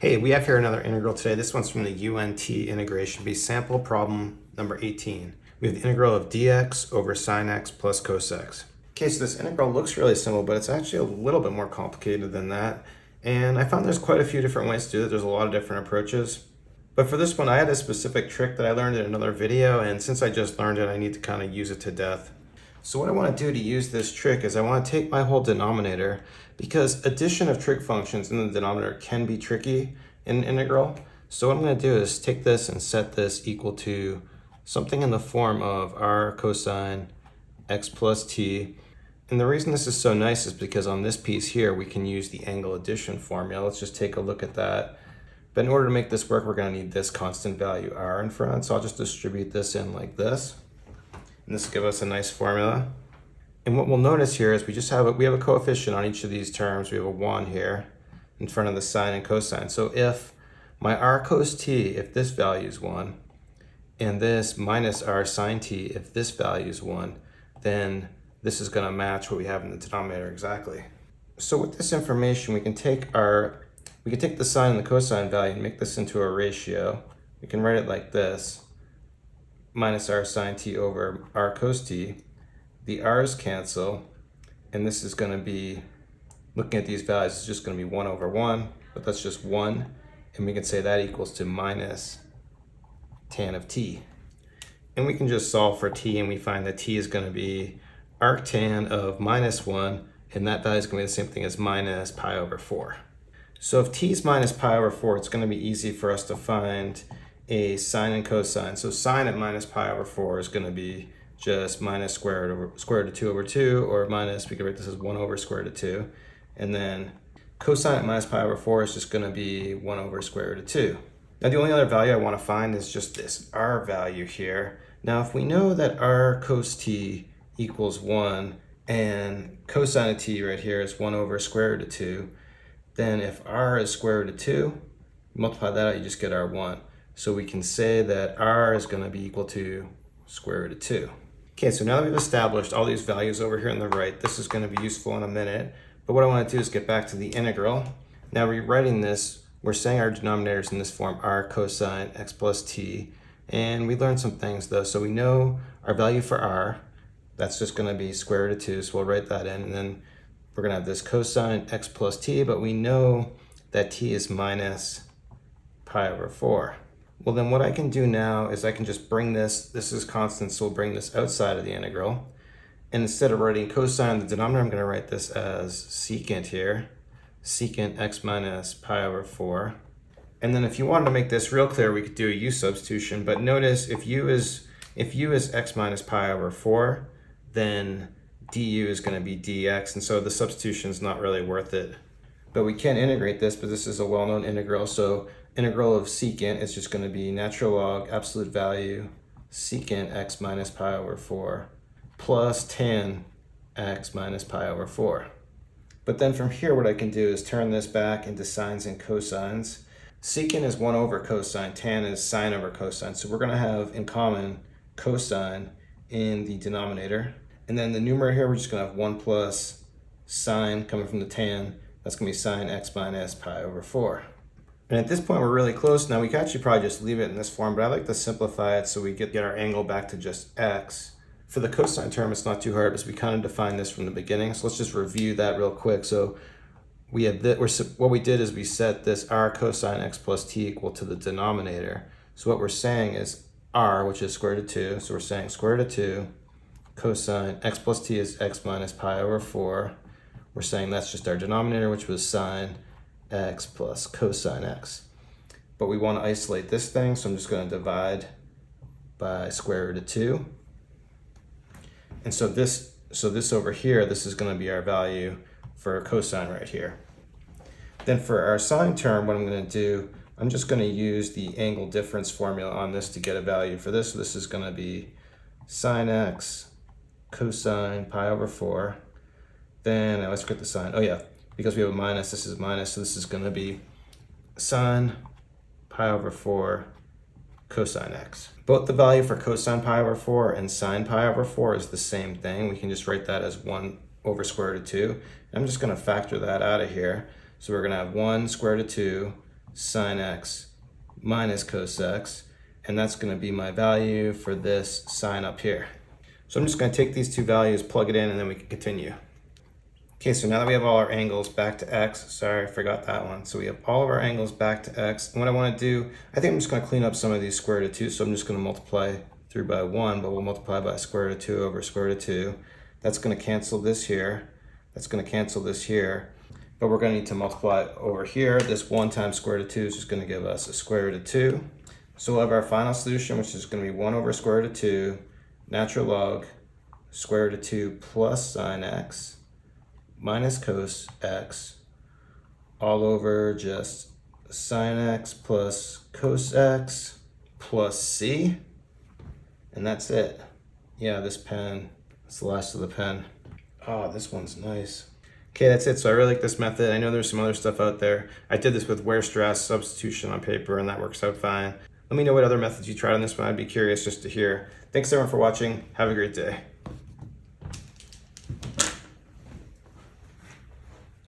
Hey, we have here another integral today. This one's from the UNT Integration Bee Sample, problem number 18. We have the integral of dx over sine x plus cos x. Okay, so this integral looks really simple, but it's actually a little bit more complicated than that. And I found there's quite a few different ways to do it. There's a lot of different approaches. But for this one, I had a specific trick that I learned in another video, and since I just learned it, I need to kind of use it to death. So what I want to do to use this trick is I want to take my whole denominator, because addition of trig functions in the denominator can be tricky in an integral. So what I'm going to do is take this and set this equal to something in the form of r cosine x plus t. And the reason this is so nice is because on this piece here, we can use the angle addition formula. Let's just take a look at that. But in order to make this work, we're going to need this constant value r in front. So I'll just distribute this in like this. And this will give us a nice formula. And what we'll notice here is we have a coefficient on each of these terms. We have a 1 here in front of the sine and cosine. So if my r cos t, if this value is 1, and this minus r sine t, if this value is 1, then this is going to match what we have in the denominator exactly. So with this information, we can take the sine and the cosine value and make this into a ratio. We can write it like this: minus r sine t over r cos t. The r's cancel, and this is going to be, looking at these values, it's just going to be 1 over 1, but that's just 1, and we can say that equals to minus tan of t. And we can just solve for t, and we find that t is going to be arctan of minus 1, and that value is going to be the same thing as minus pi over 4. So if t is minus pi over 4, it's going to be easy for us to find a sine and cosine. So sine at minus pi over 4 is going to be just minus square root of 2 over 2, or minus, we could write this as 1 over square root of 2. And then cosine at minus pi over 4 is just going to be 1 over square root of 2. Now the only other value I want to find is just this r value here. Now if we know that r cos t equals 1, and cosine of t right here is 1 over square root of 2, then if r is square root of 2, multiply that out, you just get r1. So we can say that r is going to be equal to square root of 2. Okay, so now that we've established all these values over here on the right, this is going to be useful in a minute. But what I want to do is get back to the integral. Now rewriting this, we're saying our denominator is in this form, r cosine x plus t. And we learned some things though. So we know our value for r, that's just going to be square root of 2. So we'll write that in. And then we're going to have this cosine x plus t, but we know that t is minus pi over 4. Well, then what I can do now is I can just bring this is constant, so we'll bring this outside of the integral. And instead of writing cosine in the denominator, I'm going to write this as secant here, secant x minus pi over 4. And then if you wanted to make this real clear, we could do a u substitution. But notice if u is x minus pi over 4, then du is going to be dx, and so the substitution is not really worth it. But we can integrate this, but this is a well-known integral. So integral of secant is just going to be natural log absolute value secant x minus pi over 4 plus tan x minus pi over 4. But then from here, what I can do is turn this back into sines and cosines. Secant is 1 over cosine, tan is sine over cosine. So we're going to have in common cosine in the denominator. And then the numerator here, we're just going to have 1 plus sine coming from the tan. That's going to be sine x minus pi over 4. And at this point, we're really close. Now we can actually probably just leave it in this form, but I like to simplify it so we get our angle back to just x. For the cosine term, it's not too hard because we kind of defined this from the beginning. So let's just review that real quick. So we have what we did is we set this r cosine x plus t equal to the denominator. So what we're saying is r, which is square root of 2. So we're saying square root of 2 cosine x plus t is x minus pi over 4. We're saying that's just our denominator, which was sine x plus cosine x. But we want to isolate this thing, so I'm just going to divide by square root of 2. And so this over here, this is going to be our value for cosine right here. Then for our sine term, what I'm going to do, I'm just going to use the angle difference formula on this to get a value for this. So this is going to be sine x cosine pi over 4. Then, let's get the sine. Oh yeah, because we have a minus, this is minus, so this is going to be sine pi over 4 cosine x. Both the value for cosine pi over 4 and sine pi over 4 is the same thing. We can just write that as 1 over square root of 2. And I'm just going to factor that out of here. So we're going to have 1 square root of 2 sine x minus cos x, and that's going to be my value for this sine up here. So I'm just going to take these two values, plug it in, and then we can continue. Okay, so now that we have all our angles back to x, sorry, I forgot that one. So we have all of our angles back to x. And what I want to do, I think I'm just going to clean up some of these square root of 2. So I'm just going to multiply through by 1, but we'll multiply by square root of 2 over square root of 2. That's going to cancel this here. That's going to cancel this here. But we're going to need to multiply over here. This 1 times square root of 2 is just going to give us a square root of 2. So we'll have our final solution, which is going to be 1 over square root of 2, natural log, square root of 2 plus sine x minus cos x, all over just sine x plus cos x plus c. And that's it. Yeah, this pen, it's the last of the pen. Oh, this one's nice. Okay, that's it. So I really like this method. I know there's some other stuff out there. I did this with wear stress substitution on paper, and that works out fine. Let me know what other methods you tried on this one. I'd be curious just to hear. Thanks everyone for watching. Have a great day.